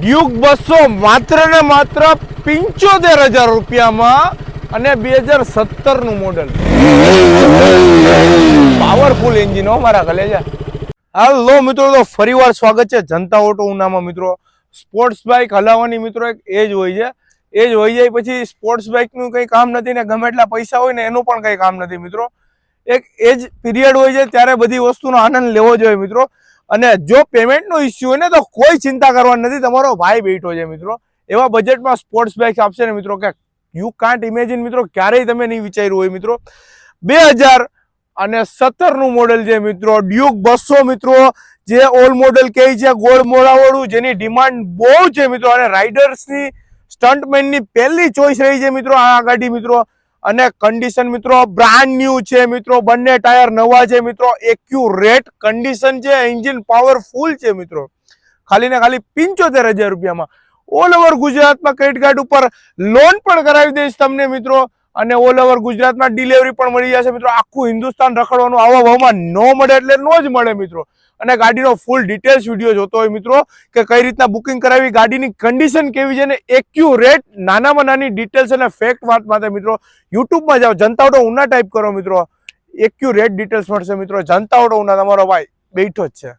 Duke 200 માત્ર ને માત્ર 75,000 રૂપિયામાં અને 2017 નું મોડેલ. પાવરફુલ એન્જિન હો મારા કલેજા. હાલો મિત્રો, તો ફરીવાર સ્વાગત છે જનતા ઓટો ઉનામાં. મિત્રો સ્પોર્ટ્સ બાઇક હલાવવાની મિત્રો એક એજ હોય છે. એજ હોય જાય પછી સ્પોર્ટ્સ બાઇકનું કંઈ કામ નથી ને ગમે એટલા પૈસા હોય ને એનું પણ કંઈ કામ નથી મિત્રો. એક એજ પીરિયડ હોય છે ત્યારે બધી વસ્તુનો આનંદ લેવો જોઈએ મિત્રો. અને જો પેમેન્ટનો ઇસ્યુ હોય ને તો કોઈ ચિંતા કરવાની નથી, તમારો ભાઈ બેઠો છે મિત્રો. એવા બજેટમાં સ્પોર્ટ્સ બાઇક આપશે ને મિત્રો કે યુ કાન્ટ ઇમેજિન મિત્રો, ક્યારેય તમે નહીં વિચાર્યું હોય મિત્રો. 2017 નું મોડેલ છે મિત્રો, ડ્યુક 200 મિત્રો, જે ઓલ મોડેલ કહે છે, ગોળ મોડાવાળું, જેની ડિમાન્ડ બહુ છે મિત્રો. અને રાઇડર્સની સ્ટન્ટમેનની પહેલી ચોઈસ રહી છે મિત્રો આ ગાડી મિત્રો. અને કન્ડિશન મિત્રો બ્રાન્ડ ન્યૂ છે મિત્રો, બંને ટાયર નવા છે મિત્રો, એક્યુરેટ કન્ડિશન છે, એન્જિન પાવરફુલ છે મિત્રો. ખાલી ને ખાલી 75,000 રૂપિયામાં ઓલ ઓવર ગુજરાતમાં ક્રેડિટ કાર્ડ ઉપર લોન પણ કરાવી દઈશ તમને મિત્રો. અને ઓલ ઓવર ગુજરાતમાં ડિલિવરી પણ મળી જશે મિત્રો. આખું હિન્દુસ્તાન રખડવાનું આવા ભાવમાં ન મળે એટલે નો જ મળે મિત્રો. અને ગાડીનો ફૂલ ડિટેલ્સ વિડીયો જોતો હોય મિત્રો કે કઈ રીતના બુકિંગ કરાવી, ગાડીની કન્ડિશન કેવી છે ને એક્યુરેટ નાનામાં નાની ડિટેલ્સ અને ફેક્ટ વાત માટે મિત્રો યુટ્યુબમાં જાઓ, જનતા ઓટો ઉના ટાઈપ કરો મિત્રો, એક્યુરેટ ડિટેલ્સ મળશે મિત્રો. જનતા ઓટો ઉના તમારો ભાઈ બેઠો જ છે.